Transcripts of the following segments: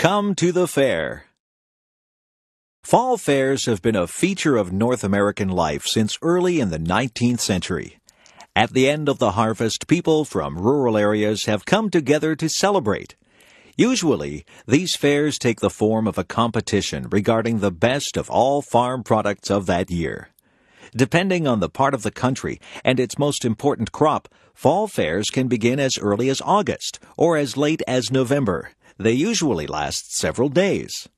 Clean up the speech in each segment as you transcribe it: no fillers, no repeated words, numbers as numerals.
Come to the fair. Fall fairs have been a feature of North American life since early in the 19th century. At the end of the harvest, people from rural areas have come together to celebrate. Usually, these fairs take the form of a competition regarding the best of all farm products of that year. Depending on the part of the country and its most important crop, fall fairs can begin as early as August or as late as November. They usually last several days.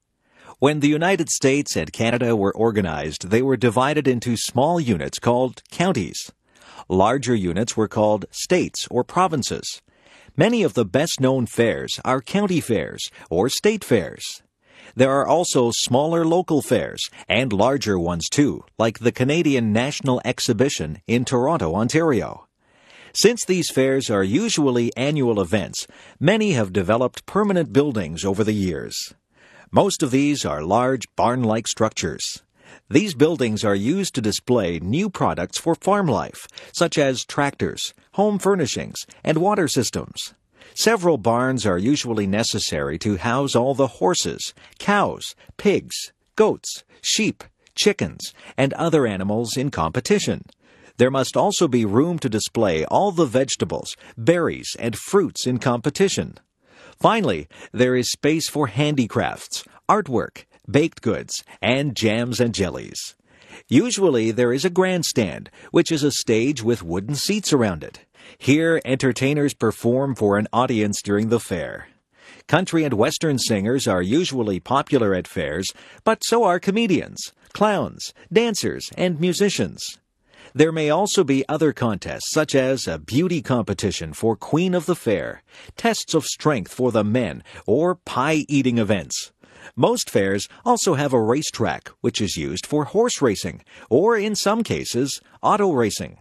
When the United States and Canada were organized, they were divided into small units called counties. Larger units were called states or provinces. Many of the best-known fairs are county fairs or state fairs. There are also smaller local fairs and larger ones too, like the Canadian National Exhibition in Toronto, Ontario. Since these fairs are usually annual events, many have developed permanent buildings over the years. Most of these are large barn-like structures. These buildings are used to display new products for farm life, such as tractors, home furnishings, and water systems. Several barns are usually necessary to house all the horses, cows, pigs, goats, sheep, chickens, and other animals in competition. There must also be room to display all the vegetables, berries, and fruits in competition. Finally, there is space for handicrafts, artwork, baked goods, and jams and jellies. Usually there is a grandstand, which is a stage with wooden seats around it. Here, entertainers perform for an audience during the fair. Country and Western singers are usually popular at fairs, but so are comedians, clowns, dancers, and musicians. There may also be other contests, such as a beauty competition for Queen of the Fair, tests of strength for the men, or pie-eating events. Most fairs also have a racetrack, which is used for horse racing, or in some cases, auto racing.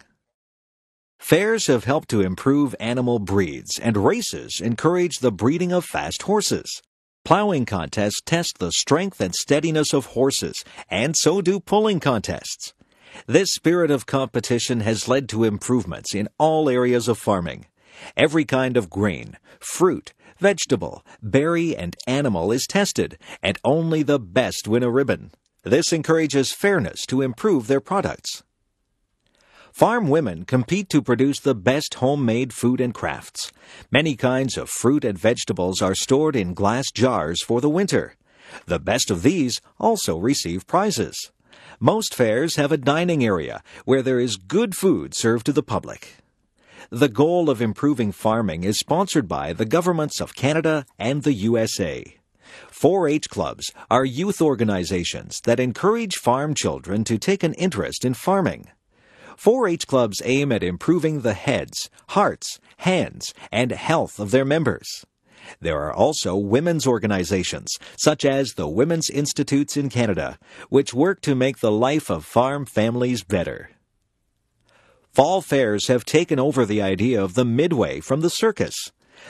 Fairs have helped to improve animal breeds, and races encourage the breeding of fast horses. Plowing contests test the strength and steadiness of horses, and so do pulling contests. This spirit of competition has led to improvements in all areas of farming. Every kind of grain, fruit, vegetable, berry, and animal is tested, and only the best win a ribbon. This encourages fairness to improve their products. Farm women compete to produce the best homemade food and crafts. Many kinds of fruit and vegetables are stored in glass jars for the winter. The best of these also receive prizes. Most fairs have a dining area where there is good food served to the public. The goal of improving farming is sponsored by the governments of Canada and the USA. 4-H clubs are youth organizations that encourage farm children to take an interest in farming. 4-H clubs aim at improving the heads, hearts, hands, and health of their members. There are also women's organizations, such as the Women's Institutes in Canada, which work to make the life of farm families better. Fall fairs have taken over the idea of the midway from the circus.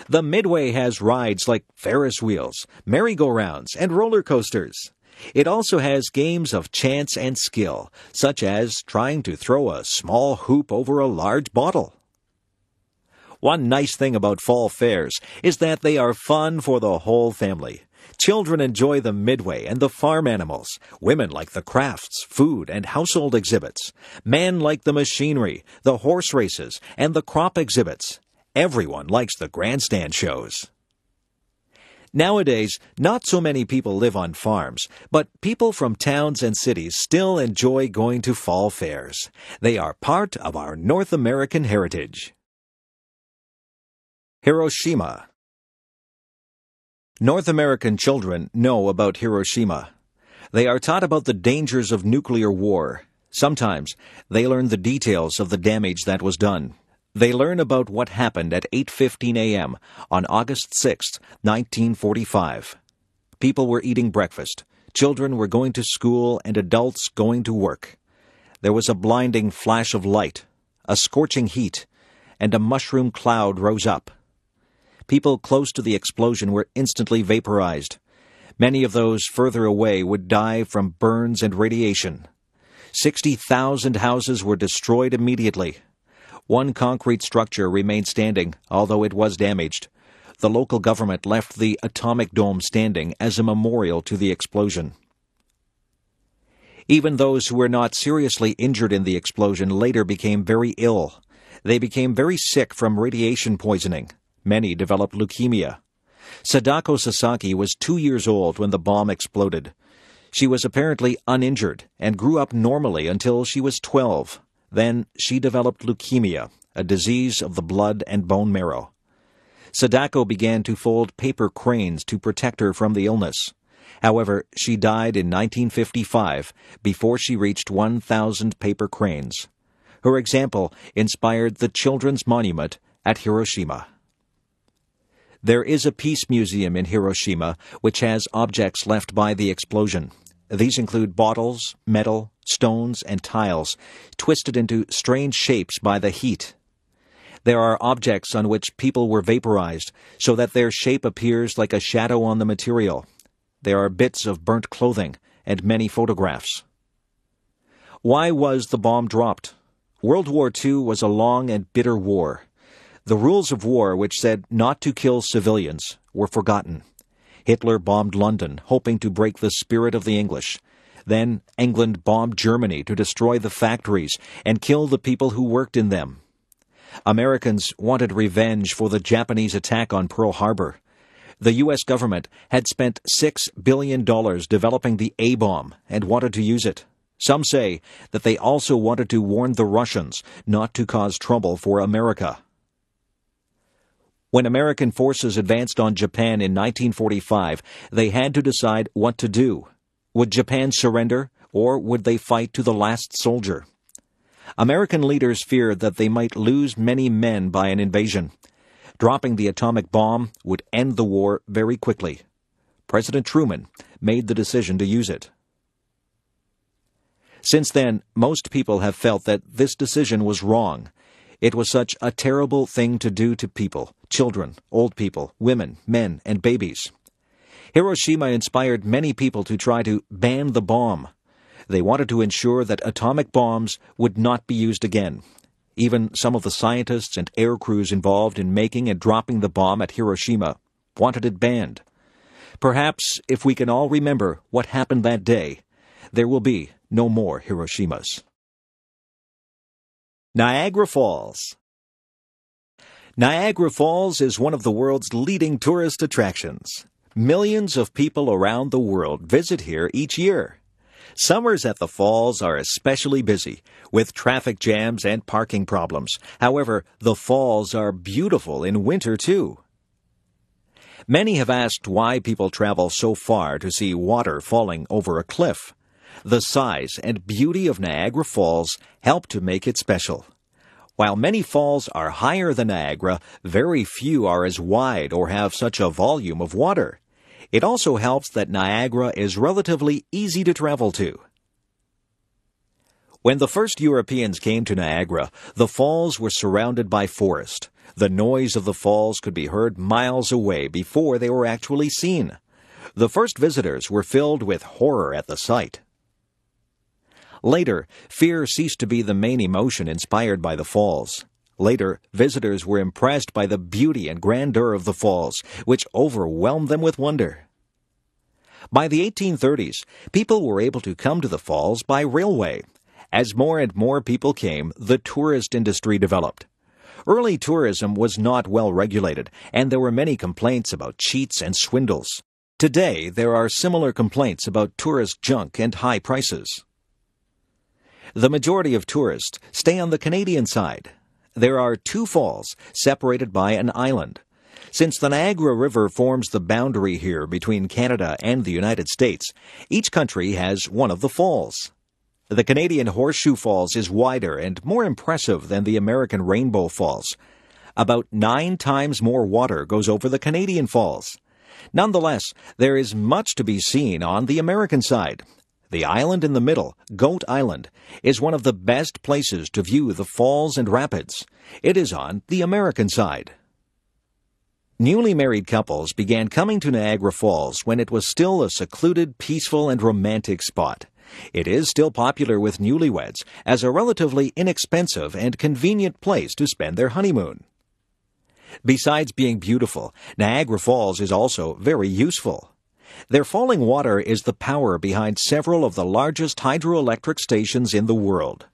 The midway has rides like Ferris wheels, merry-go-rounds, and roller coasters. It also has games of chance and skill, such as trying to throw a small hoop over a large bottle. One nice thing about fall fairs is that they are fun for the whole family. Children enjoy the midway and the farm animals. Women like the crafts, food, and household exhibits. Men like the machinery, the horse races, and the crop exhibits. Everyone likes the grandstand shows. Nowadays, not so many people live on farms, but people from towns and cities still enjoy going to fall fairs. They are part of our North American heritage. Hiroshima. North American children know about Hiroshima. They are taught about the dangers of nuclear war. Sometimes they learn the details of the damage that was done. They learn about what happened at 8:15 a.m. on August 6, 1945. People were eating breakfast. Children were going to school and adults going to work. There was a blinding flash of light, a scorching heat, and a mushroom cloud rose up. People close to the explosion were instantly vaporized. Many of those further away would die from burns and radiation. 60,000 houses were destroyed immediately. One concrete structure remained standing, although it was damaged. The local government left the atomic dome standing as a memorial to the explosion. Even those who were not seriously injured in the explosion later became very ill. They became very sick from radiation poisoning. Many developed leukemia. Sadako Sasaki was 2 years old when the bomb exploded. She was apparently uninjured and grew up normally until she was 12. Then she developed leukemia, a disease of the blood and bone marrow. Sadako began to fold paper cranes to protect her from the illness. However, she died in 1955 before she reached 1,000 paper cranes. Her example inspired the Children's Monument at Hiroshima. There is a peace museum in Hiroshima which has objects left by the explosion. These include bottles, metal, stones, and tiles, twisted into strange shapes by the heat. There are objects on which people were vaporized, so that their shape appears like a shadow on the material. There are bits of burnt clothing and many photographs. Why was the bomb dropped? World War II was a long and bitter war. The rules of war, which said not to kill civilians, were forgotten. Hitler bombed London, hoping to break the spirit of the English. Then England bombed Germany to destroy the factories and kill the people who worked in them. Americans wanted revenge for the Japanese attack on Pearl Harbor. The U.S. government had spent $6 billion developing the A-bomb and wanted to use it. Some say that they also wanted to warn the Russians not to cause trouble for America. When American forces advanced on Japan in 1945, they had to decide what to do. Would Japan surrender, or would they fight to the last soldier? American leaders feared that they might lose many men by an invasion. Dropping the atomic bomb would end the war very quickly. President Truman made the decision to use it. Since then, most people have felt that this decision was wrong. It was such a terrible thing to do to people, children, old people, women, men, and babies. Hiroshima inspired many people to try to ban the bomb. They wanted to ensure that atomic bombs would not be used again. Even some of the scientists and air crews involved in making and dropping the bomb at Hiroshima wanted it banned. Perhaps if we can all remember what happened that day, there will be no more Hiroshimas. Niagara Falls. Niagara Falls is one of the world's leading tourist attractions. Millions of people around the world visit here each year. Summers at the falls are especially busy, with traffic jams and parking problems. However, the falls are beautiful in winter, too. Many have asked why people travel so far to see water falling over a cliff. The size and beauty of Niagara Falls help to make it special. While many falls are higher than Niagara, very few are as wide or have such a volume of water. It also helps that Niagara is relatively easy to travel to. When the first Europeans came to Niagara, the falls were surrounded by forest. The noise of the falls could be heard miles away before they were actually seen. The first visitors were filled with horror at the sight. Later, fear ceased to be the main emotion inspired by the falls. Later, visitors were impressed by the beauty and grandeur of the falls, which overwhelmed them with wonder. By the 1830s, people were able to come to the falls by railway. As more and more people came, the tourist industry developed. Early tourism was not well regulated, and there were many complaints about cheats and swindles. Today, there are similar complaints about tourist junk and high prices. The majority of tourists stay on the Canadian side. There are 2 falls separated by an island. Since the Niagara River forms the boundary here between Canada and the United States, each country has one of the falls. The Canadian Horseshoe Falls is wider and more impressive than the American Rainbow Falls. About 9 times more water goes over the Canadian falls. Nonetheless, there is much to be seen on the American side. The island in the middle, Goat Island, is one of the best places to view the falls and rapids. It is on the American side. Newly married couples began coming to Niagara Falls when it was still a secluded, peaceful, and romantic spot. It is still popular with newlyweds as a relatively inexpensive and convenient place to spend their honeymoon. Besides being beautiful, Niagara Falls is also very useful. Their falling water is the power behind several of the largest hydroelectric stations in the world.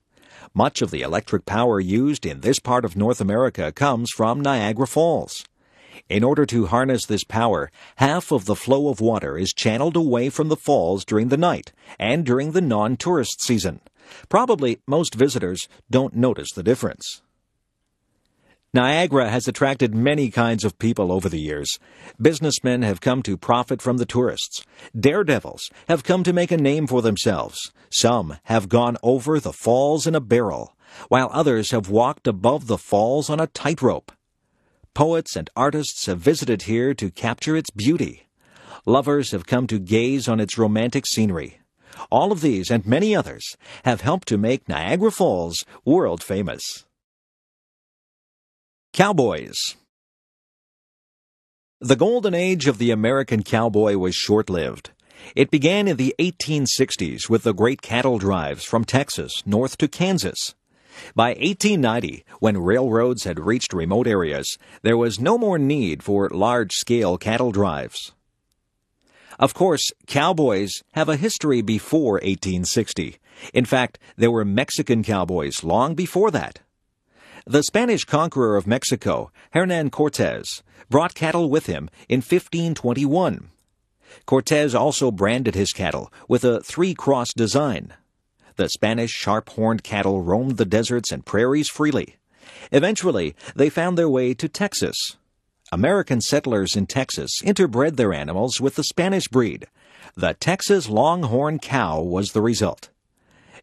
Much of the electric power used in this part of North America comes from Niagara Falls. In order to harness this power, half of the flow of water is channeled away from the falls during the night and during the non-tourist season. Probably most visitors don't notice the difference. Niagara has attracted many kinds of people over the years. Businessmen have come to profit from the tourists. Daredevils have come to make a name for themselves. Some have gone over the falls in a barrel, while others have walked above the falls on a tightrope. Poets and artists have visited here to capture its beauty. Lovers have come to gaze on its romantic scenery. All of these and many others have helped to make Niagara Falls world famous. Cowboys. The golden age of the American cowboy was short-lived. It began in the 1860s with the great cattle drives from Texas north to Kansas. By 1890, when railroads had reached remote areas, there was no more need for large-scale cattle drives. Of course, cowboys have a history before 1860. In fact, there were Mexican cowboys long before that. The Spanish conqueror of Mexico, Hernán Cortés, brought cattle with him in 1521. Cortés also branded his cattle with a three-cross design. The Spanish sharp-horned cattle roamed the deserts and prairies freely. Eventually, they found their way to Texas. American settlers in Texas interbred their animals with the Spanish breed. The Texas Longhorn cow was the result.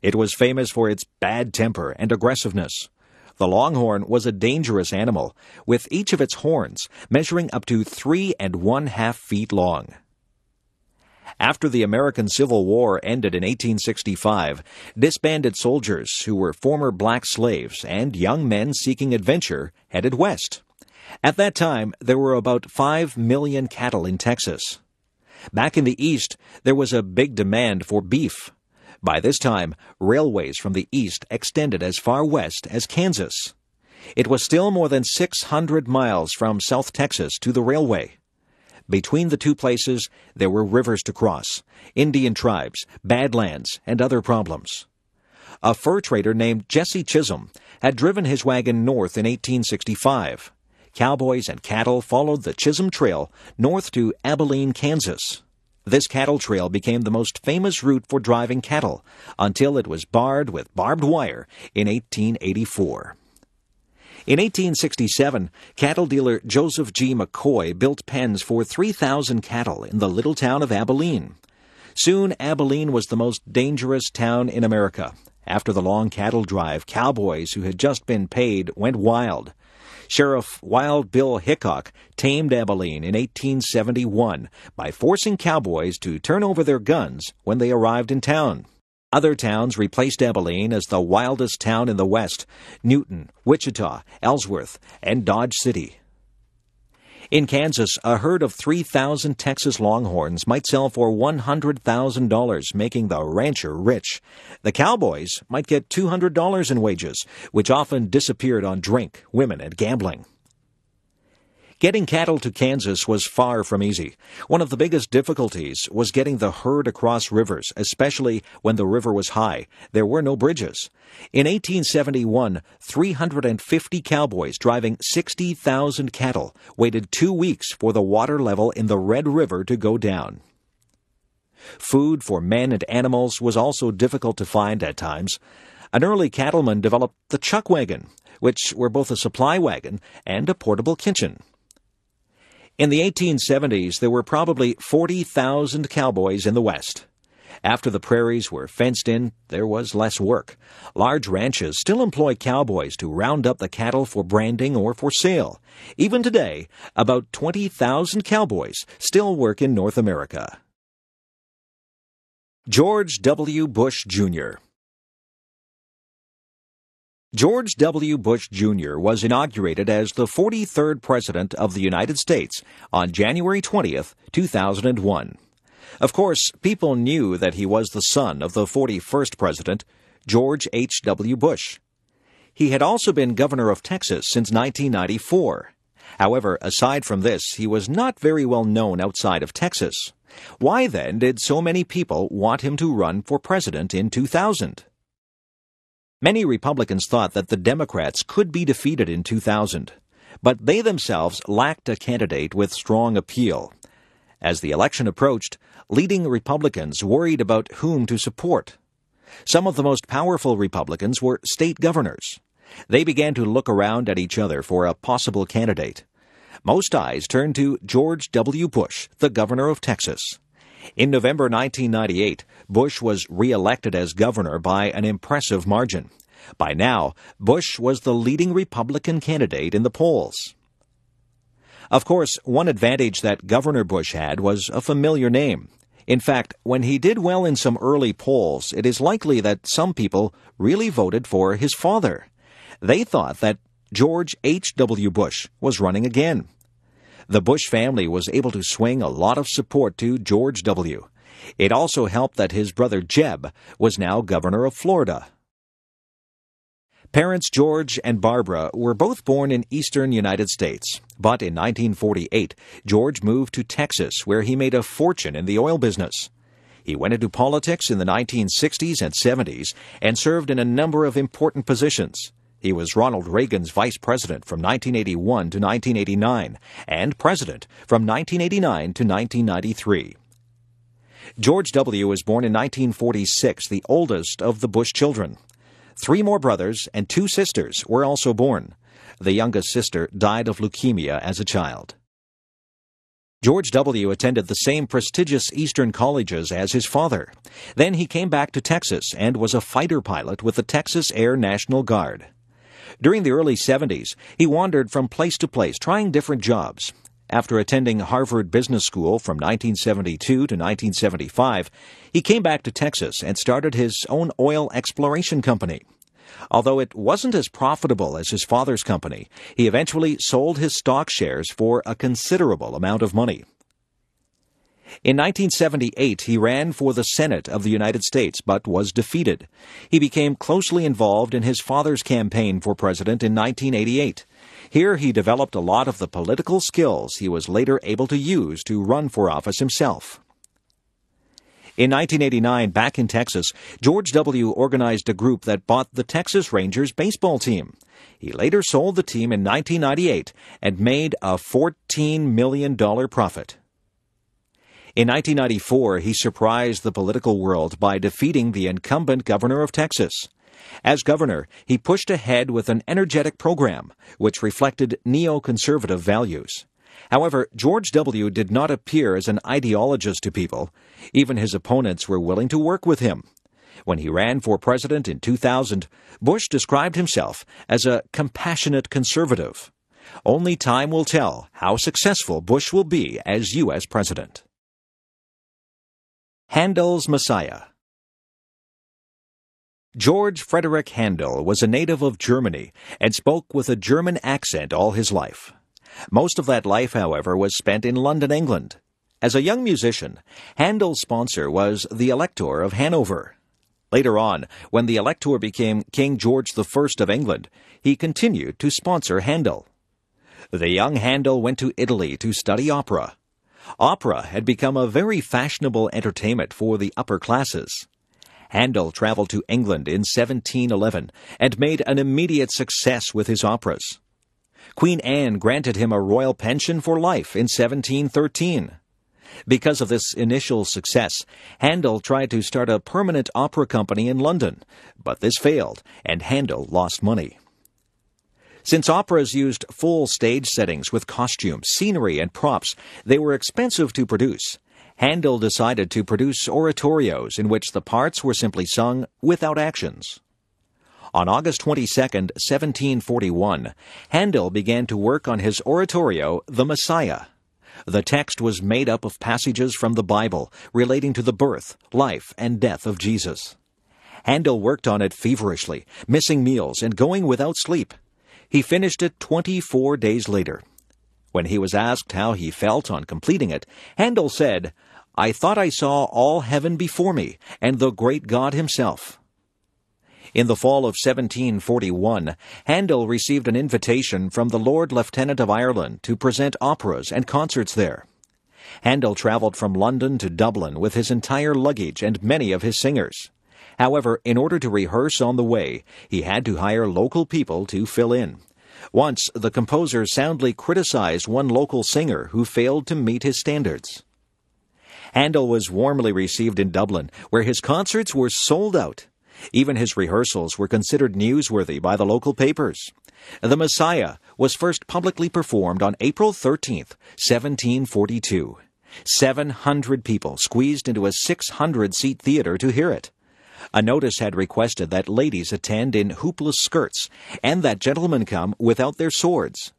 It was famous for its bad temper and aggressiveness. The longhorn was a dangerous animal, with each of its horns measuring up to 3 1/2 feet long. After the American Civil War ended in 1865, disbanded soldiers who were former black slaves and young men seeking adventure headed west. At that time, there were about 5 million cattle in Texas. Back in the east, there was a big demand for beef. By this time, railways from the east extended as far west as Kansas. It was still more than 600 miles from South Texas to the railway. Between the two places, there were rivers to cross, Indian tribes, badlands, and other problems. A fur trader named Jesse Chisholm had driven his wagon north in 1865. Cowboys and cattle followed the Chisholm Trail north to Abilene, Kansas. This cattle trail became the most famous route for driving cattle until it was barred with barbed wire in 1884. In 1867, cattle dealer Joseph G. McCoy built pens for 3,000 cattle in the little town of Abilene. Soon, Abilene was the most dangerous town in America. After the long cattle drive, cowboys who had just been paid went wild. Sheriff Wild Bill Hickok tamed Abilene in 1871 by forcing cowboys to turn over their guns when they arrived in town. Other towns replaced Abilene as the wildest town in the West: Newton, Wichita, Ellsworth, and Dodge City. In Kansas, a herd of 3,000 Texas Longhorns might sell for $100,000, making the rancher rich. The cowboys might get $200 in wages, which often disappeared on drink, women, and gambling. Getting cattle to Kansas was far from easy. One of the biggest difficulties was getting the herd across rivers, especially when the river was high. There were no bridges. In 1871, 350 cowboys driving 60,000 cattle waited 2 weeks for the water level in the Red River to go down. Food for men and animals was also difficult to find at times. An early cattleman developed the chuck wagon, which were both a supply wagon and a portable kitchen. In the 1870s, there were probably 40,000 cowboys in the West. After the prairies were fenced in, there was less work. Large ranches still employ cowboys to round up the cattle for branding or for sale. Even today, about 20,000 cowboys still work in North America. George W. Bush, Jr. George W. Bush, Jr. was inaugurated as the 43rd President of the United States on January 20th, 2001. Of course, people knew that he was the son of the 41st President, George H. W. Bush. He had also been governor of Texas since 1994. However, aside from this, he was not very well known outside of Texas. Why then did so many people want him to run for president in 2000? Many Republicans thought that the Democrats could be defeated in 2000, but they themselves lacked a candidate with strong appeal. As the election approached, leading Republicans worried about whom to support. Some of the most powerful Republicans were state governors. They began to look around at each other for a possible candidate. Most eyes turned to George W. Bush, the governor of Texas. In November 1998, Bush was re-elected as governor by an impressive margin. By now, Bush was the leading Republican candidate in the polls. Of course, one advantage that Governor Bush had was a familiar name. In fact, when he did well in some early polls, it is likely that some people really voted for his father. They thought that George H.W. Bush was running again. The Bush family was able to swing a lot of support to George W. It also helped that his brother Jeb was now governor of Florida. Parents George and Barbara were both born in eastern United States, but in 1948, George moved to Texas, where he made a fortune in the oil business. He went into politics in the 1960s and 70s and served in a number of important positions. He was Ronald Reagan's vice president from 1981 to 1989 and president from 1989 to 1993. George W. was born in 1946, the oldest of the Bush children. 3 more brothers and 2 sisters were also born. The youngest sister died of leukemia as a child. George W. attended the same prestigious Eastern colleges as his father. Then he came back to Texas and was a fighter pilot with the Texas Air National Guard. During the early 70s, he wandered from place to place, trying different jobs. After attending Harvard Business School from 1972 to 1975, he came back to Texas and started his own oil exploration company. Although it wasn't as profitable as his father's company, he eventually sold his stock shares for a considerable amount of money. In 1978, he ran for the Senate of the United States, but was defeated. He became closely involved in his father's campaign for president in 1988. Here he developed a lot of the political skills he was later able to use to run for office himself. In 1989, back in Texas, George W. organized a group that bought the Texas Rangers baseball team. He later sold the team in 1998 and made a $14 million profit. In 1994, he surprised the political world by defeating the incumbent governor of Texas. As governor, he pushed ahead with an energetic program, which reflected neoconservative values. However, George W. did not appear as an ideologist to people. Even his opponents were willing to work with him. When he ran for president in 2000, Bush described himself as a compassionate conservative. Only time will tell how successful Bush will be as U.S. president. Handels Messiah. George Frederick Handel was a native of Germany and spoke with a German accent all his life. Most of that life, however, was spent in London, England. As a young musician, Handel's sponsor was the Elector of Hanover. Later on, when the Elector became King George I of England, he continued to sponsor Handel. The young Handel went to Italy to study opera. Opera had become a very fashionable entertainment for the upper classes. Handel traveled to England in 1711 and made an immediate success with his operas. Queen Anne granted him a royal pension for life in 1713. Because of this initial success, Handel tried to start a permanent opera company in London, but this failed, and Handel lost money. Since operas used full stage settings with costumes, scenery, and props, they were expensive to produce. Handel decided to produce oratorios in which the parts were simply sung without actions. On August 22, 1741, Handel began to work on his oratorio, The Messiah. The text was made up of passages from the Bible relating to the birth, life, and death of Jesus. Handel worked on it feverishly, missing meals and going without sleep. He finished it 24 days later. When he was asked how he felt on completing it, Handel said, "I thought I saw all heaven before me, and the great God himself." In the fall of 1741, Handel received an invitation from the Lord Lieutenant of Ireland to present operas and concerts there. Handel traveled from London to Dublin with his entire luggage and many of his singers. However, in order to rehearse on the way, he had to hire local people to fill in. Once, the composer soundly criticized one local singer who failed to meet his standards. Handel was warmly received in Dublin, where his concerts were sold out. Even his rehearsals were considered newsworthy by the local papers. The Messiah was first publicly performed on April 13th, 1742. 700 people squeezed into a 600-seat theater to hear it. A notice had requested that ladies attend in hoopless skirts and that gentlemen come without their swords.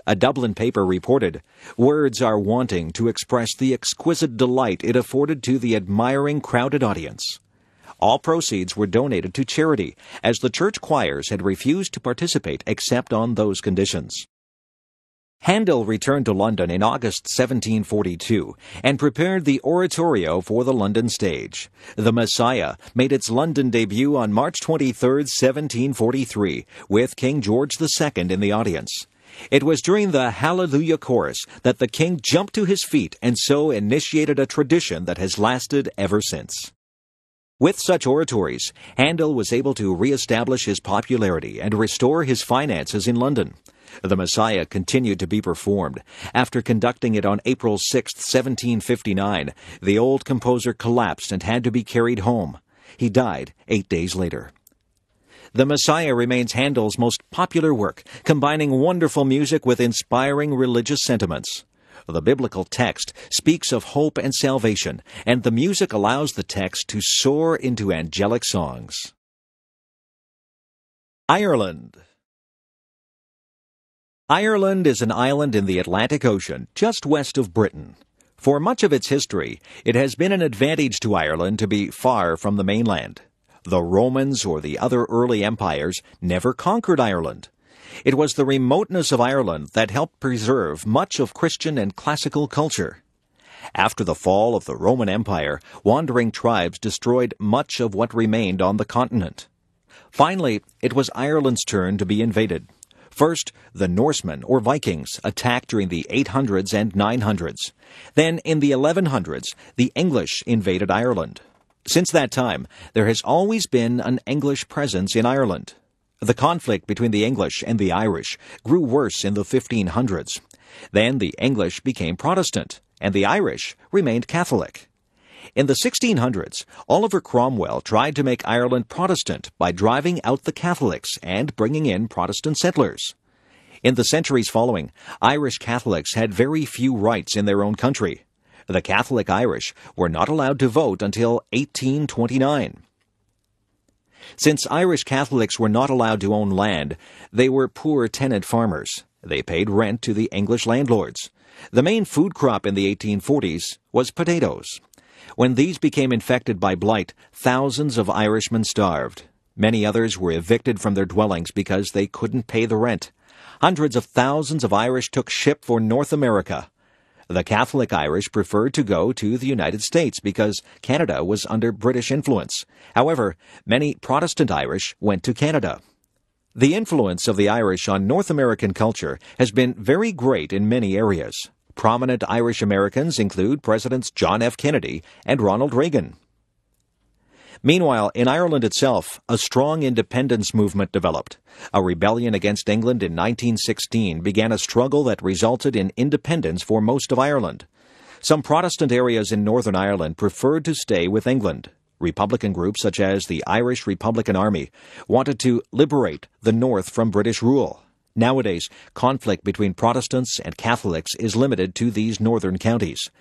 A Dublin paper reported, "Words are wanting to express the exquisite delight it afforded to the admiring crowded audience." All proceeds were donated to charity, as the church choirs had refused to participate except on those conditions. Handel returned to London in August 1742 and prepared the oratorio for the London stage. The Messiah made its London debut on March 23, 1743, with King George II in the audience. It was during the Hallelujah Chorus that the king jumped to his feet and so initiated a tradition that has lasted ever since. With such oratories, Handel was able to re-establish his popularity and restore his finances in London. The Messiah continued to be performed. After conducting it on April 6, 1759, the old composer collapsed and had to be carried home. He died 8 days later. The Messiah remains Handel's most popular work, combining wonderful music with inspiring religious sentiments. The biblical text speaks of hope and salvation, and the music allows the text to soar into angelic songs. Ireland. Ireland is an island in the Atlantic Ocean, just west of Britain. For much of its history, it has been an advantage to Ireland to be far from the mainland. The Romans or the other early empires never conquered Ireland. It was the remoteness of Ireland that helped preserve much of Christian and classical culture. After the fall of the Roman Empire, wandering tribes destroyed much of what remained on the continent. Finally, it was Ireland's turn to be invaded. First, the Norsemen, or Vikings, attacked during the 800s and 900s. Then, in the 1100s, the English invaded Ireland. Since that time, there has always been an English presence in Ireland. The conflict between the English and the Irish grew worse in the 1500s. Then the English became Protestant, and the Irish remained Catholic. In the 1600s, Oliver Cromwell tried to make Ireland Protestant by driving out the Catholics and bringing in Protestant settlers. In the centuries following, Irish Catholics had very few rights in their own country. The Catholic Irish were not allowed to vote until 1829. Since Irish Catholics were not allowed to own land, they were poor tenant farmers. They paid rent to the English landlords. The main food crop in the 1840s was potatoes. When these became infected by blight, thousands of Irishmen starved. Many others were evicted from their dwellings because they couldn't pay the rent. Hundreds of thousands of Irish took ship for North America. The Catholic Irish preferred to go to the United States because Canada was under British influence. However, many Protestant Irish went to Canada. The influence of the Irish on North American culture has been very great in many areas. Prominent Irish Americans include Presidents John F. Kennedy and Ronald Reagan. Meanwhile, in Ireland itself, a strong independence movement developed. A rebellion against England in 1916 began a struggle that resulted in independence for most of Ireland. Some Protestant areas in Northern Ireland preferred to stay with England. Republican groups such as the Irish Republican Army wanted to liberate the North from British rule. Nowadays, conflict between Protestants and Catholics is limited to these northern counties.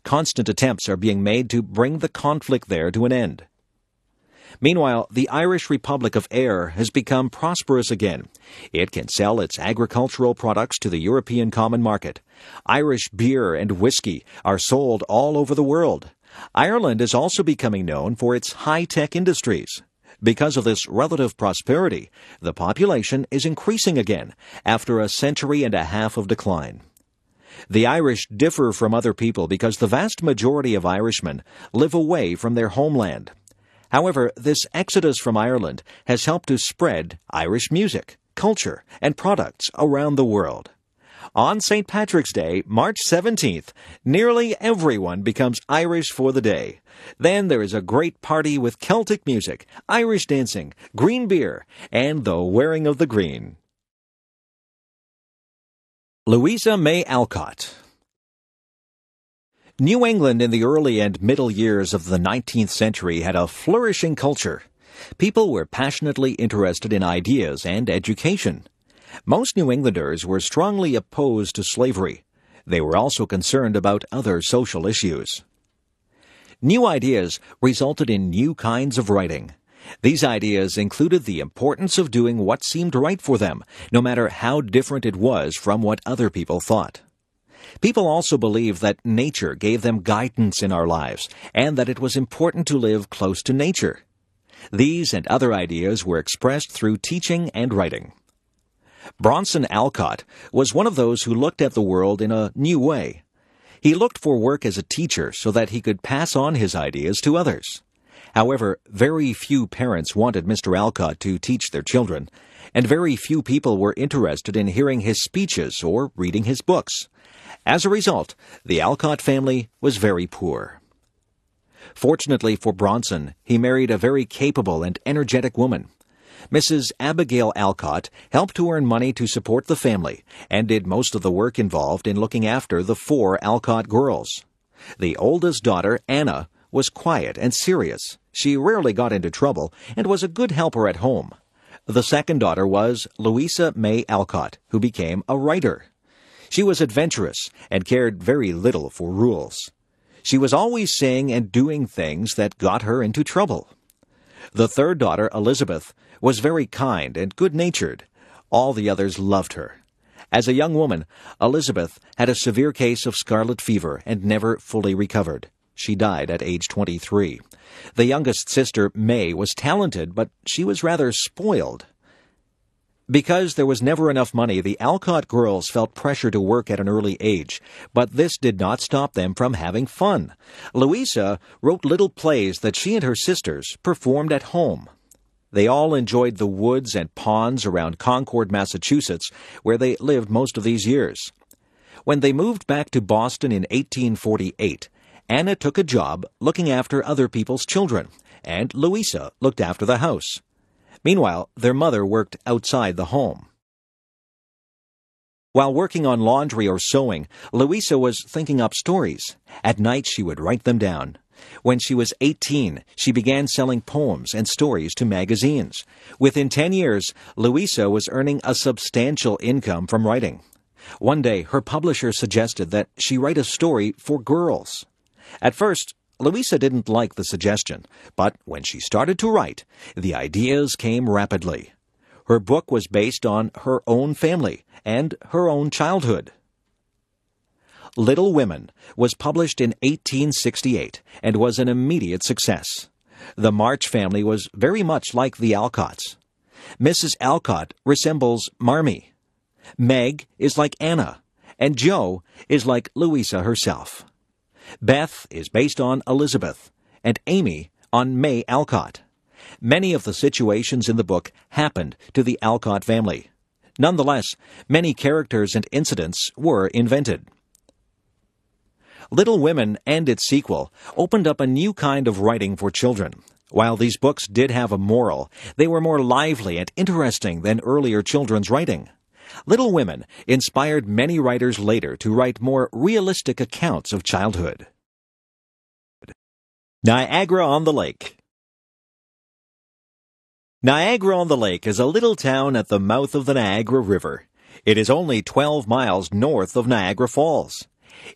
Constant attempts are being made to bring the conflict there to an end. Meanwhile, the Irish Republic of Ayr has become prosperous again. It can sell its agricultural products to the European common market. Irish beer and whiskey are sold all over the world. Ireland is also becoming known for its high-tech industries. Because of this relative prosperity, the population is increasing again after a century and a half of decline. The Irish differ from other people because the vast majority of Irishmen live away from their homeland. However, this exodus from Ireland has helped to spread Irish music, culture, and products around the world. On St. Patrick's Day, March 17th, nearly everyone becomes Irish for the day. Then there is a great party with Celtic music, Irish dancing, green beer, and the wearing of the green. Louisa May Alcott. New England in the early and middle years of the 19th century had a flourishing culture. People were passionately interested in ideas and education. Most New Englanders were strongly opposed to slavery. They were also concerned about other social issues. New ideas resulted in new kinds of writing. These ideas included the importance of doing what seemed right for them, no matter how different it was from what other people thought. People also believed that nature gave them guidance in our lives, and that it was important to live close to nature. These and other ideas were expressed through teaching and writing. Bronson Alcott was one of those who looked at the world in a new way. He looked for work as a teacher so that he could pass on his ideas to others. However, very few parents wanted Mr. Alcott to teach their children, and very few people were interested in hearing his speeches or reading his books. As a result, the Alcott family was very poor. Fortunately for Bronson, he married a very capable and energetic woman. Mrs. Abigail Alcott helped to earn money to support the family and did most of the work involved in looking after the 4 Alcott girls. The oldest daughter, Anna, was quiet and serious. She rarely got into trouble and was a good helper at home. The second daughter was Louisa May Alcott, who became a writer. She was adventurous and cared very little for rules. She was always saying and doing things that got her into trouble. The third daughter, Elizabeth, was very kind and good-natured. All the others loved her. As a young woman, Elizabeth had a severe case of scarlet fever and never fully recovered. She died at age 23. The youngest sister, May, was talented, but she was rather spoiled. Because there was never enough money, the Alcott girls felt pressure to work at an early age, but this did not stop them from having fun. Louisa wrote little plays that she and her sisters performed at home. They all enjoyed the woods and ponds around Concord, Massachusetts, where they lived most of these years. When they moved back to Boston in 1848, Anna took a job looking after other people's children, and Louisa looked after the house. Meanwhile, their mother worked outside the home. While working on laundry or sewing, Louisa was thinking up stories. At night, she would write them down. When she was 18, she began selling poems and stories to magazines. Within 10 years, Louisa was earning a substantial income from writing. One day, her publisher suggested that she write a story for girls. At first, Louisa didn't like the suggestion, but when she started to write, the ideas came rapidly. Her book was based on her own family and her own childhood. Little Women was published in 1868 and was an immediate success. The March family was very much like the Alcotts. Mrs. Alcott resembles Marmee. Meg is like Anna, and Jo is like Louisa herself. Beth is based on Elizabeth, and Amy on May Alcott. Many of the situations in the book happened to the Alcott family. Nonetheless, many characters and incidents were invented. Little Women and its sequel opened up a new kind of writing for children. While these books did have a moral, they were more lively and interesting than earlier children's writing. Little Women inspired many writers later to write more realistic accounts of childhood. Niagara-on-the-Lake. Niagara-on-the-Lake is a little town at the mouth of the Niagara River. It is only 12 miles north of Niagara Falls.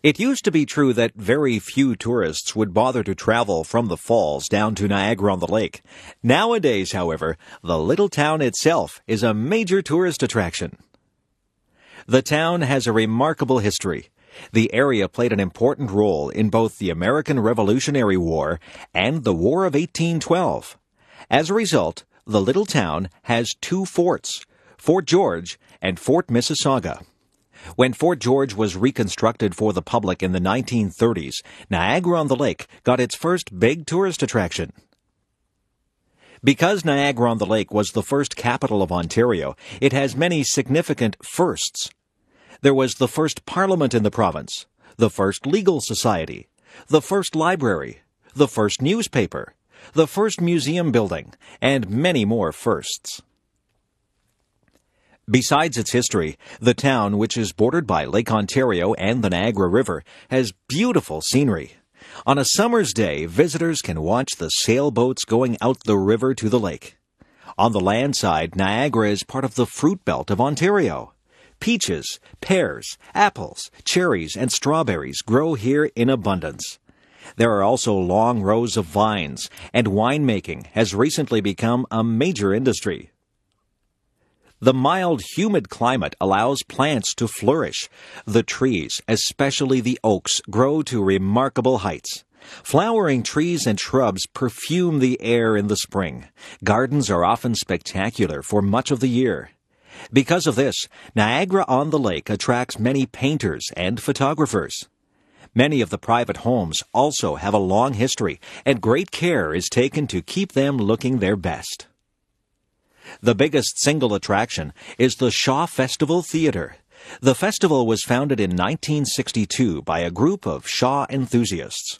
It used to be true that very few tourists would bother to travel from the falls down to Niagara-on-the-Lake. Nowadays, however, the little town itself is a major tourist attraction. The town has a remarkable history. The area played an important role in both the American Revolutionary War and the War of 1812. As a result, the little town has 2 forts, Fort George and Fort Mississauga. When Fort George was reconstructed for the public in the 1930s, Niagara-on-the-Lake got its first big tourist attraction. Because Niagara-on-the-Lake was the first capital of Ontario, it has many significant firsts. There was the first parliament in the province, the first legal society, the first library, the first newspaper, the first museum building, and many more firsts. Besides its history, the town, which is bordered by Lake Ontario and the Niagara River, has beautiful scenery. On a summer's day, visitors can watch the sailboats going out the river to the lake. On the land side, Niagara is part of the fruit belt of Ontario. Peaches, pears, apples, cherries, and strawberries grow here in abundance. There are also long rows of vines, and winemaking has recently become a major industry. The mild, humid climate allows plants to flourish. The trees, especially the oaks, grow to remarkable heights. Flowering trees and shrubs perfume the air in the spring. Gardens are often spectacular for much of the year. Because of this, Niagara-on-the-Lake attracts many painters and photographers. Many of the private homes also have a long history, and great care is taken to keep them looking their best. The biggest single attraction is the Shaw Festival Theatre. The festival was founded in 1962 by a group of Shaw enthusiasts.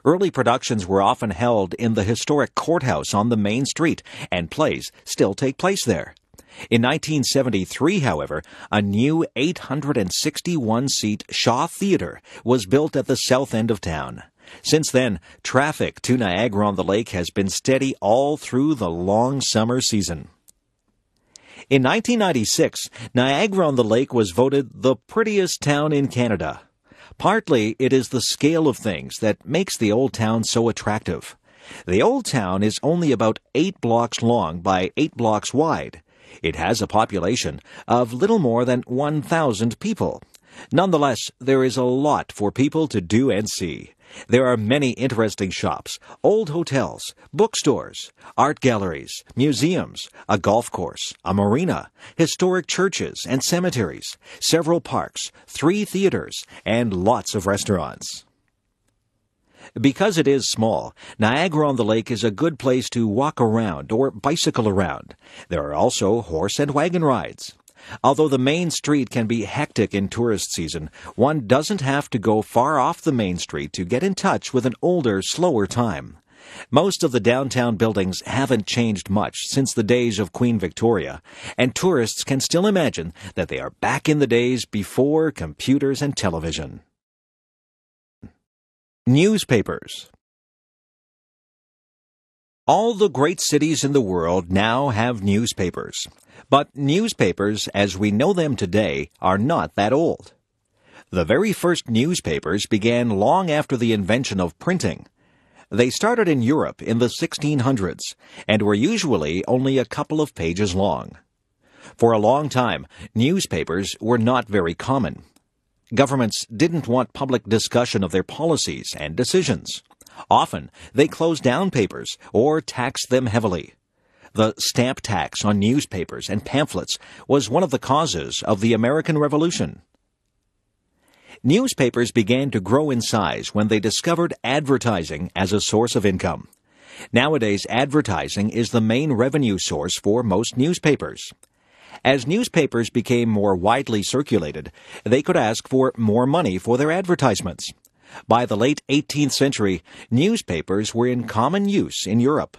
Early productions were often held in the historic courthouse on the main street, and plays still take place there. In 1973, however, a new 861-seat Shaw Theatre was built at the south end of town. Since then, traffic to Niagara-on-the-Lake has been steady all through the long summer season. In 1996, Niagara-on-the-Lake was voted the prettiest town in Canada. Partly, it is the scale of things that makes the old town so attractive. The old town is only about 8 blocks long by 8 blocks wide. It has a population of little more than 1,000 people. Nonetheless, there is a lot for people to do and see. There are many interesting shops, old hotels, bookstores, art galleries, museums, a golf course, a marina, historic churches and cemeteries, several parks, 3 theaters, and lots of restaurants. Because it is small, Niagara-on-the-Lake is a good place to walk around or bicycle around. There are also horse and wagon rides. Although the main street can be hectic in tourist season, one doesn't have to go far off the main street to get in touch with an older, slower time. Most of the downtown buildings haven't changed much since the days of Queen Victoria, and tourists can still imagine that they are back in the days before computers and television. Newspapers. All the great cities in the world now have newspapers. But newspapers, as we know them today, are not that old. The very first newspapers began long after the invention of printing. They started in Europe in the 1600s and were usually only a couple of pages long. For a long time, newspapers were not very common. Governments didn't want public discussion of their policies and decisions. Often, they closed down papers or taxed them heavily. The stamp tax on newspapers and pamphlets was one of the causes of the American Revolution. Newspapers began to grow in size when they discovered advertising as a source of income. Nowadays, advertising is the main revenue source for most newspapers. As newspapers became more widely circulated, they could ask for more money for their advertisements. By the late 18th century, newspapers were in common use in Europe.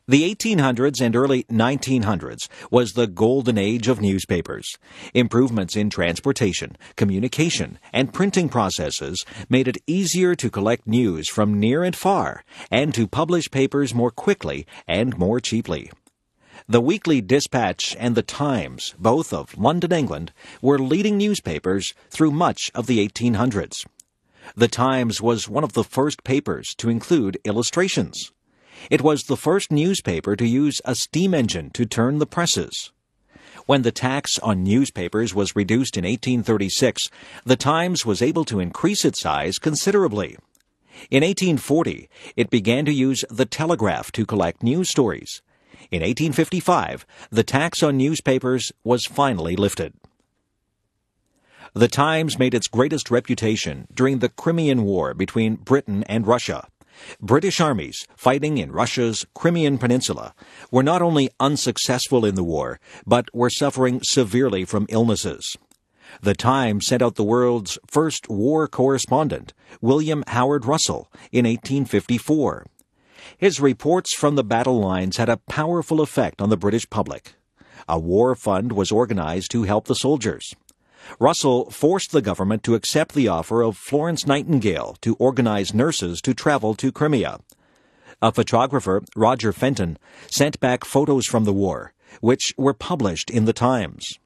The 1800s and early 1900s was the golden age of newspapers. Improvements in transportation, communication, and printing processes made it easier to collect news from near and far, and to publish papers more quickly and more cheaply. The Weekly Dispatch and the Times, both of London, England, were leading newspapers through much of the 1800s. The Times was one of the first papers to include illustrations. It was the first newspaper to use a steam engine to turn the presses. When the tax on newspapers was reduced in 1836, the Times was able to increase its size considerably. In 1840, it began to use the telegraph to collect news stories. In 1855, the tax on newspapers was finally lifted. The Times made its greatest reputation during the Crimean War between Britain and Russia. British armies fighting in Russia's Crimean Peninsula were not only unsuccessful in the war, but were suffering severely from illnesses. The Times sent out the world's first war correspondent, William Howard Russell, in 1854. His reports from the battle lines had a powerful effect on the British public. A war fund was organized to help the soldiers. Russell forced the government to accept the offer of Florence Nightingale to organize nurses to travel to Crimea. A photographer, Roger Fenton, sent back photos from the war, which were published in the Times.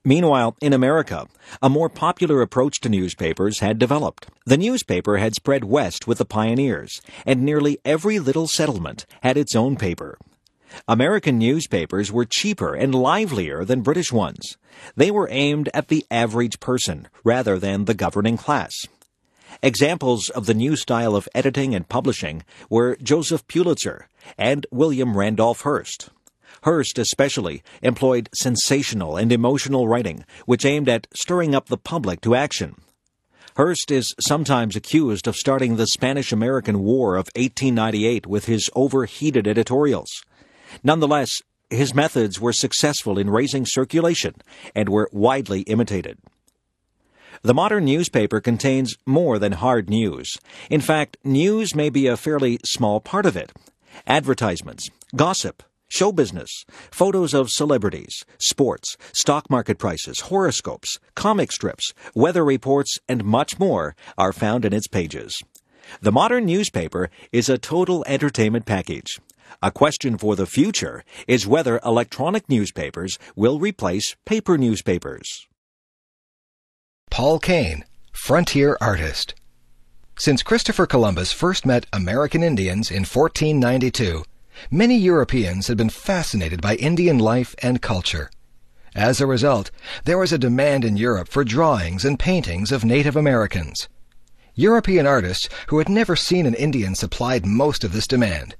Meanwhile, in America, a more popular approach to newspapers had developed. The newspaper had spread west with the pioneers, and nearly every little settlement had its own paper. American newspapers were cheaper and livelier than British ones. They were aimed at the average person rather than the governing class. Examples of the new style of editing and publishing were Joseph Pulitzer and William Randolph Hearst. Hearst especially employed sensational and emotional writing, which aimed at stirring up the public to action. Hearst is sometimes accused of starting the Spanish-American War of 1898 with his overheated editorials. Nonetheless, his methods were successful in raising circulation and were widely imitated. The modern newspaper contains more than hard news. In fact, news may be a fairly small part of it. Advertisements, gossip, show business, photos of celebrities, sports, stock market prices, horoscopes, comic strips, weather reports, and much more are found in its pages. The modern newspaper is a total entertainment package. A question for the future is whether electronic newspapers will replace paper newspapers. Paul Kane, Frontier Artist. Since Christopher Columbus first met American Indians in 1492, many Europeans had been fascinated by Indian life and culture. As a result, there was a demand in Europe for drawings and paintings of Native Americans. European artists who had never seen an Indian supplied most of this demand.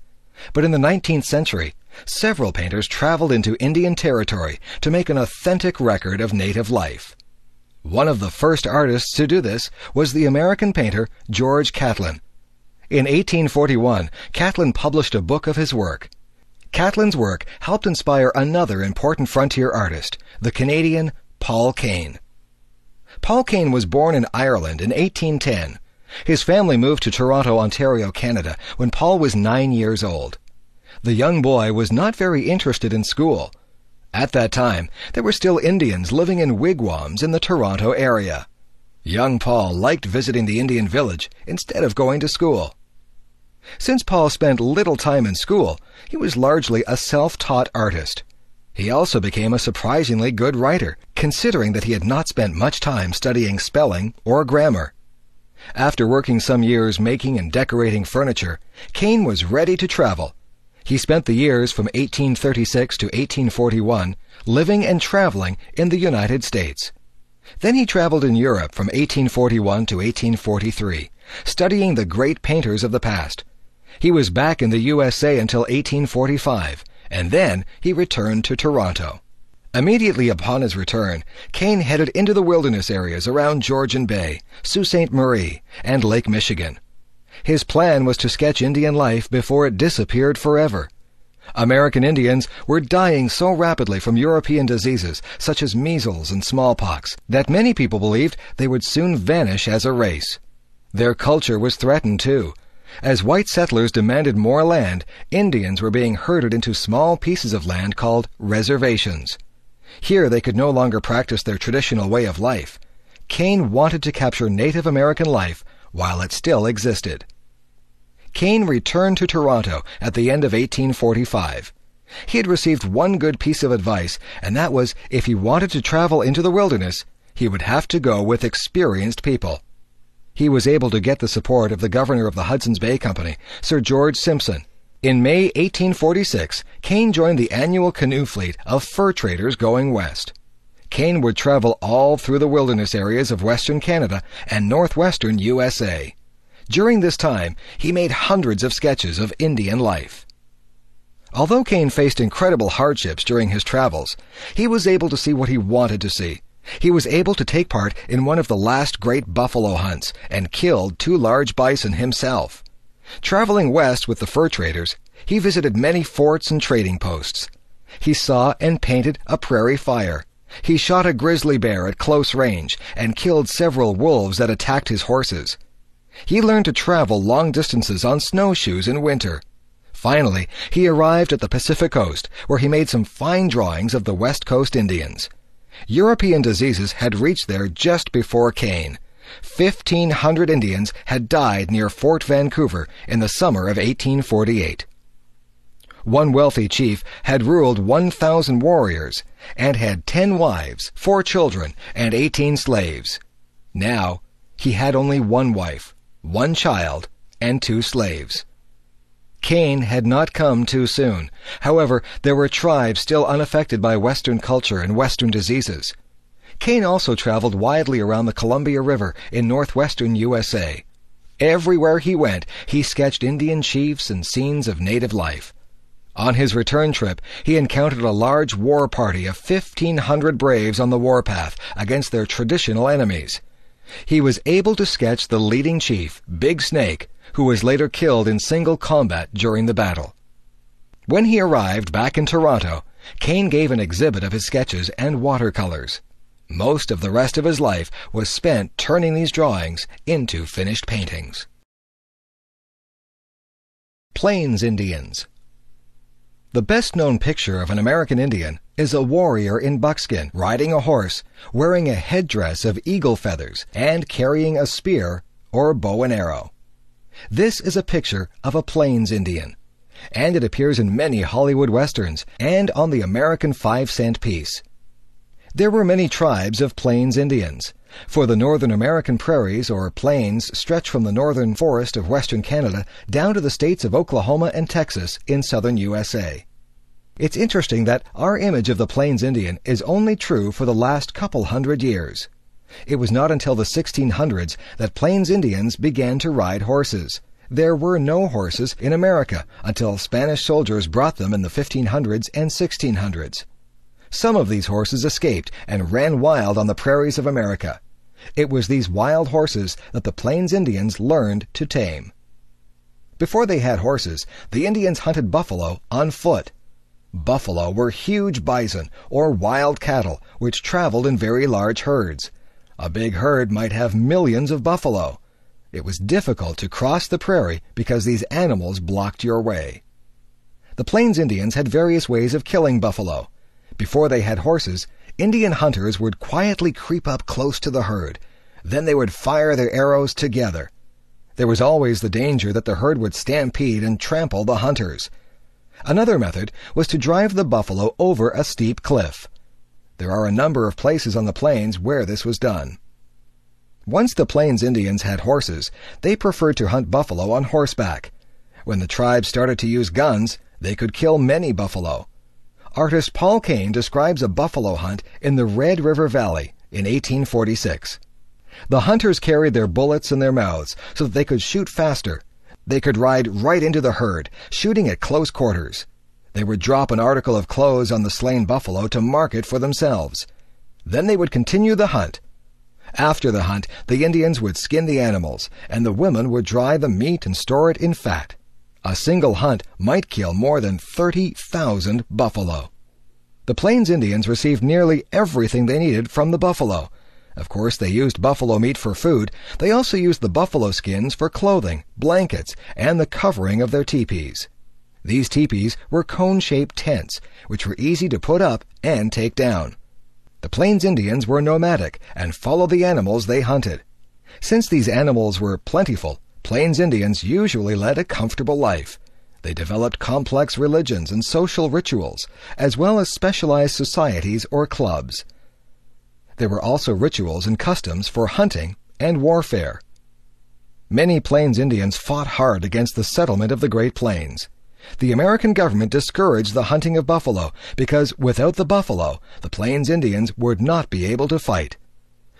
But in the 19th century, several painters traveled into Indian territory to make an authentic record of native life. One of the first artists to do this was the American painter George Catlin. In 1841, Catlin published a book of his work. Catlin's work helped inspire another important frontier artist, the Canadian Paul Kane. Paul Kane was born in Ireland in 1810. His family moved to Toronto, Ontario, Canada, when Paul was 9 years old. The young boy was not very interested in school. At that time, there were still Indians living in wigwams in the Toronto area. Young Paul liked visiting the Indian village instead of going to school. Since Paul spent little time in school, he was largely a self-taught artist. He also became a surprisingly good writer, considering that he had not spent much time studying spelling or grammar. After working some years making and decorating furniture, Kane was ready to travel. He spent the years from 1836 to 1841 living and traveling in the United States. Then he traveled in Europe from 1841 to 1843, studying the great painters of the past. He was back in the USA until 1845, and then he returned to Toronto. Immediately upon his return, Kane headed into the wilderness areas around Georgian Bay, Sault Ste. Marie, and Lake Michigan. His plan was to sketch Indian life before it disappeared forever. American Indians were dying so rapidly from European diseases such as measles and smallpox that many people believed they would soon vanish as a race. Their culture was threatened too. As white settlers demanded more land, Indians were being herded into small pieces of land called reservations. Here they could no longer practice their traditional way of life. Kane wanted to capture Native American life while it still existed. Kane returned to Toronto at the end of 1845. He had received one good piece of advice, and that was if he wanted to travel into the wilderness, he would have to go with experienced people. He was able to get the support of the governor of the Hudson's Bay Company, Sir George Simpson. In May 1846, Kane joined the annual canoe fleet of fur traders going west. Kane would travel all through the wilderness areas of western Canada and northwestern USA. During this time, he made hundreds of sketches of Indian life. Although Kane faced incredible hardships during his travels, he was able to see what he wanted to see. He was able to take part in one of the last great buffalo hunts and killed 2 large bison himself. Traveling west with the fur traders, he visited many forts and trading posts. He saw and painted a prairie fire. He shot a grizzly bear at close range and killed several wolves that attacked his horses. He learned to travel long distances on snowshoes in winter. Finally, he arrived at the Pacific Coast, where he made some fine drawings of the West Coast Indians. European diseases had reached there just before Kane. 1,500 Indians had died near Fort Vancouver in the summer of 1848. One wealthy chief had ruled 1,000 warriors and had 10 wives, 4 children, and 18 slaves. Now, he had only 1 wife, 1 child, and 2 slaves. Kane had not come too soon. However, there were tribes still unaffected by Western culture and Western diseases. Kane also traveled widely around the Columbia River in northwestern USA. Everywhere he went, he sketched Indian chiefs and scenes of native life. On his return trip, he encountered a large war party of 1,500 braves on the warpath against their traditional enemies. He was able to sketch the leading chief, Big Snake, who was later killed in single combat during the battle. When he arrived back in Toronto, Kane gave an exhibit of his sketches and watercolors. Most of the rest of his life was spent turning these drawings into finished paintings. Plains Indians. The best-known picture of an American Indian is a warrior in buckskin, riding a horse, wearing a headdress of eagle feathers, and carrying a spear or bow and arrow. This is a picture of a Plains Indian, and it appears in many Hollywood westerns and on the American 5-cent piece. There were many tribes of Plains Indians, for the Northern American prairies or plains stretch from the northern forest of western Canada down to the states of Oklahoma and Texas in southern USA. It's interesting that our image of the Plains Indian is only true for the last couple hundred years. It was not until the 1600s that Plains Indians began to ride horses. There were no horses in America until Spanish soldiers brought them in the 1500s and 1600s. Some of these horses escaped and ran wild on the prairies of America. It was these wild horses that the Plains Indians learned to tame. Before they had horses, the Indians hunted buffalo on foot. Buffalo were huge bison or wild cattle which traveled in very large herds. A big herd might have millions of buffalo. It was difficult to cross the prairie because these animals blocked your way. The Plains Indians had various ways of killing buffalo. Before they had horses, Indian hunters would quietly creep up close to the herd. Then they would fire their arrows together. There was always the danger that the herd would stampede and trample the hunters. Another method was to drive the buffalo over a steep cliff. There are a number of places on the plains where this was done. Once the Plains Indians had horses, they preferred to hunt buffalo on horseback. When the tribe started to use guns, they could kill many buffalo. Artist Paul Kane describes a buffalo hunt in the Red River Valley in 1846. The hunters carried their bullets in their mouths so that they could shoot faster. They could ride right into the herd, shooting at close quarters. They would drop an article of clothes on the slain buffalo to mark it for themselves. Then they would continue the hunt. After the hunt, the Indians would skin the animals, and the women would dry the meat and store it in fat. A single hunt might kill more than 30,000 buffalo. The Plains Indians received nearly everything they needed from the buffalo. Of course, they used buffalo meat for food. They also used the buffalo skins for clothing, blankets, and the covering of their teepees. These teepees were cone-shaped tents, which were easy to put up and take down. The Plains Indians were nomadic and followed the animals they hunted. Since these animals were plentiful, Plains Indians usually led a comfortable life. They developed complex religions and social rituals, as well as specialized societies or clubs. There were also rituals and customs for hunting and warfare. Many Plains Indians fought hard against the settlement of the Great Plains. The American government discouraged the hunting of buffalo because without the buffalo, the Plains Indians would not be able to fight.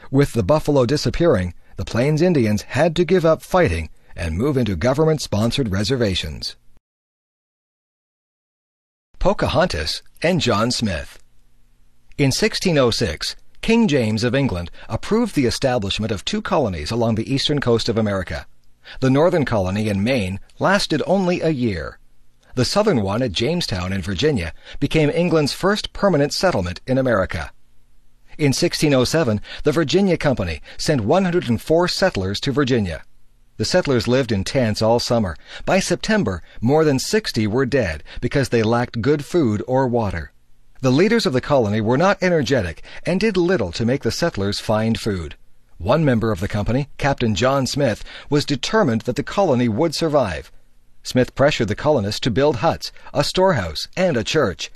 With the buffalo disappearing, the Plains Indians had to give up fighting and move into government-sponsored reservations. Pocahontas and John Smith. In 1606, King James of England approved the establishment of 2 colonies along the eastern coast of America. The northern colony in Maine lasted only a year. The southern one at Jamestown in Virginia became England's first permanent settlement in America. In 1607, the Virginia Company sent 104 settlers to Virginia. The settlers lived in tents all summer. By September, more than 60 were dead because they lacked good food or water. The leaders of the colony were not energetic and did little to make the settlers find food. One member of the company, Captain John Smith, was determined that the colony would survive. Smith pressured the colonists to build huts, a storehouse, and a church.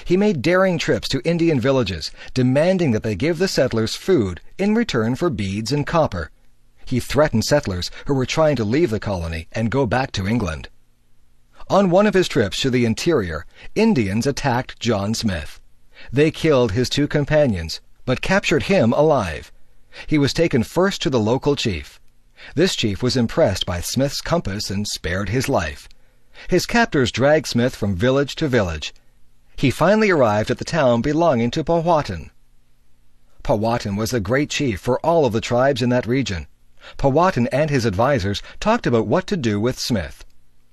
He made daring trips to Indian villages, demanding that they give the settlers food in return for beads and copper. He threatened settlers who were trying to leave the colony and go back to England. On one of his trips to the interior, Indians attacked John Smith. They killed his 2 companions, but captured him alive. He was taken first to the local chief. This chief was impressed by Smith's compass and spared his life. His captors dragged Smith from village to village. He finally arrived at the town belonging to Powhatan. Powhatan was a great chief for all of the tribes in that region. Powhatan and his advisers talked about what to do with Smith.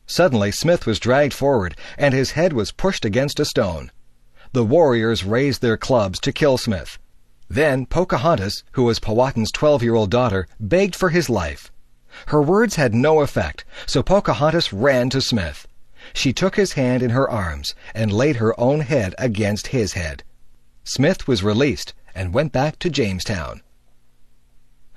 Suddenly, Smith was dragged forward, and his head was pushed against a stone. The warriors raised their clubs to kill Smith. Then Pocahontas, who was Powhatan's 12-year-old daughter, begged for his life. Her words had no effect, so Pocahontas ran to Smith. She took his hand in her arms and laid her own head against his head. Smith was released and went back to Jamestown.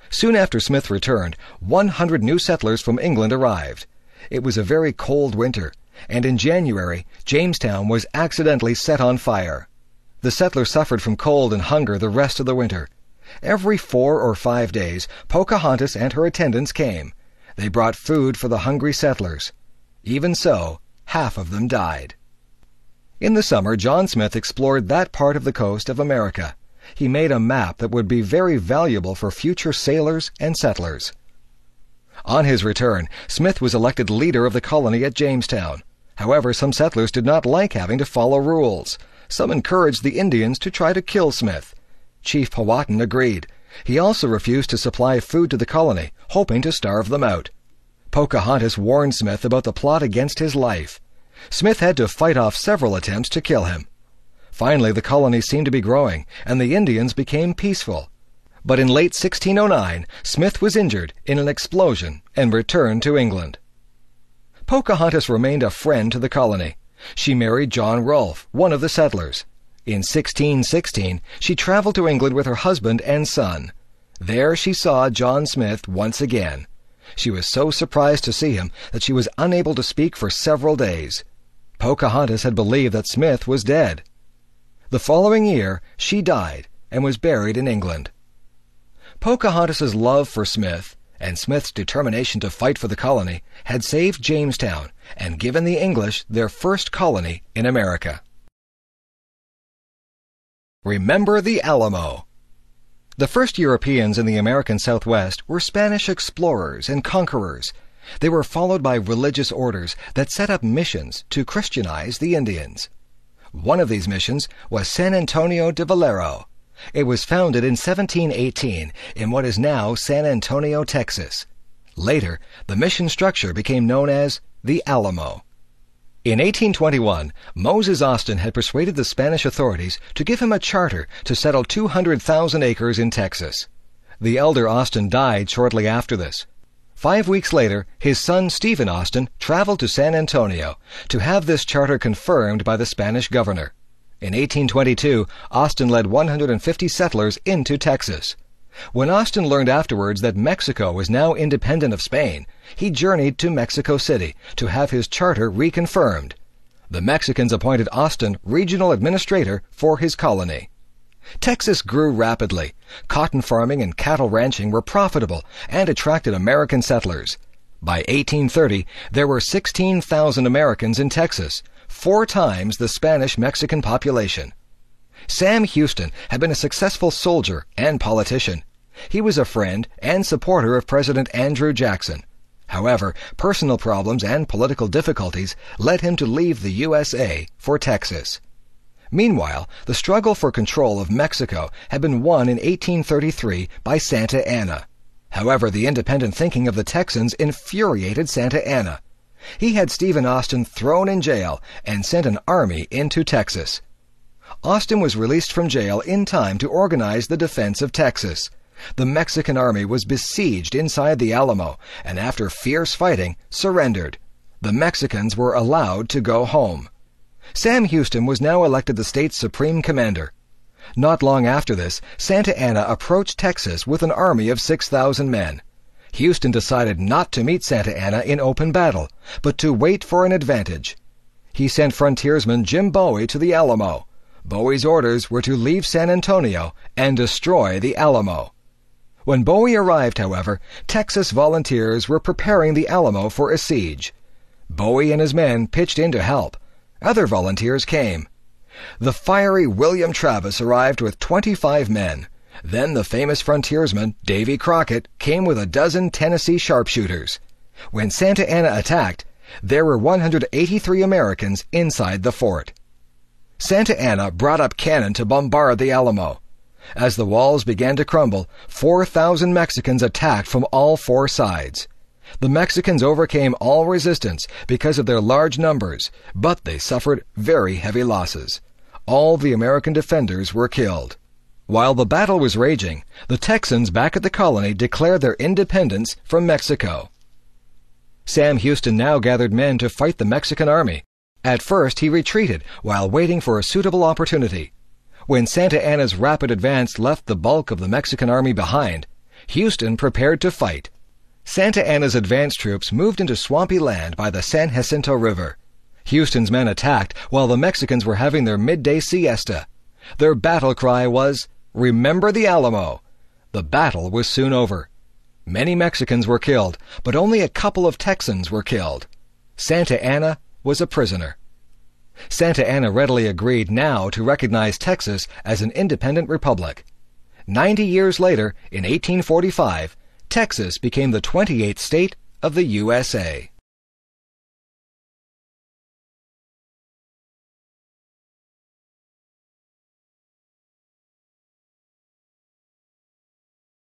Soon after Smith returned, 100 new settlers from England arrived. It was a very cold winter, and in January, Jamestown was accidentally set on fire. The settlers suffered from cold and hunger the rest of the winter. Every 4 or 5 days, Pocahontas and her attendants came. They brought food for the hungry settlers. Even so, half of them died. In the summer, John Smith explored that part of the coast of America. He made a map that would be very valuable for future sailors and settlers. On his return, Smith was elected leader of the colony at Jamestown. However, some settlers did not like having to follow rules. Some encouraged the Indians to try to kill Smith. Chief Powhatan agreed. He also refused to supply food to the colony, hoping to starve them out. Pocahontas warned Smith about the plot against his life. Smith had to fight off several attempts to kill him. Finally, the colony seemed to be growing, and the Indians became peaceful. But in late 1609, Smith was injured in an explosion and returned to England. Pocahontas remained a friend to the colony. She married John Rolfe, one of the settlers. In 1616, she traveled to England with her husband and son. There she saw John Smith once again. She was so surprised to see him that she was unable to speak for several days. Pocahontas had believed that Smith was dead. The following year, she died and was buried in England. Pocahontas's love for Smith and Smith's determination to fight for the colony had saved Jamestown and given the English their first colony in America. Remember the Alamo. The first Europeans in the American Southwest were Spanish explorers and conquerors. They were followed by religious orders that set up missions to Christianize the Indians. One of these missions was San Antonio de Valero. It was founded in 1718 in what is now San Antonio, Texas. Later, the mission structure became known as the Alamo. In 1821, Moses Austin had persuaded the Spanish authorities to give him a charter to settle 200,000 acres in Texas. The elder Austin died shortly after this. 5 weeks later, his son Stephen Austin traveled to San Antonio to have this charter confirmed by the Spanish governor. In 1822, Austin led 150 settlers into Texas. When Austin learned afterwards that Mexico was now independent of Spain, he journeyed to Mexico City to have his charter reconfirmed. The Mexicans appointed Austin regional administrator for his colony. Texas grew rapidly. Cotton farming and cattle ranching were profitable and attracted American settlers. By 1830, there were 16,000 Americans in Texas, 4 times the Spanish-Mexican population. Sam Houston had been a successful soldier and politician. He was a friend and supporter of President Andrew Jackson. However, personal problems and political difficulties led him to leave the USA for Texas. Meanwhile, the struggle for control of Mexico had been won in 1833 by Santa Anna. However, the independent thinking of the Texans infuriated Santa Anna. He had Stephen Austin thrown in jail and sent an army into Texas. Austin was released from jail in time to organize the defense of Texas. The Mexican army was besieged inside the Alamo, and after fierce fighting, surrendered. The Mexicans were allowed to go home. Sam Houston was now elected the state's supreme commander. Not long after this, Santa Anna approached Texas with an army of 6,000 men. Houston decided not to meet Santa Anna in open battle, but to wait for an advantage. He sent frontiersman Jim Bowie to the Alamo. Bowie's orders were to leave San Antonio and destroy the Alamo. When Bowie arrived, however, Texas volunteers were preparing the Alamo for a siege. Bowie and his men pitched in to help. Other volunteers came. The fiery William Travis arrived with 25 men. Then the famous frontiersman, Davy Crockett, came with a dozen Tennessee sharpshooters. When Santa Anna attacked, there were 183 Americans inside the fort. Santa Anna brought up cannon to bombard the Alamo. As the walls began to crumble, 4,000 Mexicans attacked from all four sides. The Mexicans overcame all resistance because of their large numbers, but they suffered very heavy losses. All the American defenders were killed. While the battle was raging, the Texans back at the colony declared their independence from Mexico. Sam Houston now gathered men to fight the Mexican army. At first he retreated while waiting for a suitable opportunity. When Santa Anna's rapid advance left the bulk of the Mexican army behind, Houston prepared to fight. Santa Anna's advance troops moved into swampy land by the San Jacinto River. Houston's men attacked while the Mexicans were having their midday siesta. Their battle cry was, "Remember the Alamo!" The battle was soon over. Many Mexicans were killed, but only a couple of Texans were killed. Santa Anna was a prisoner. Santa Anna readily agreed now to recognize Texas as an independent republic. 90 years later, in 1845, Texas became the 28th state of the USA.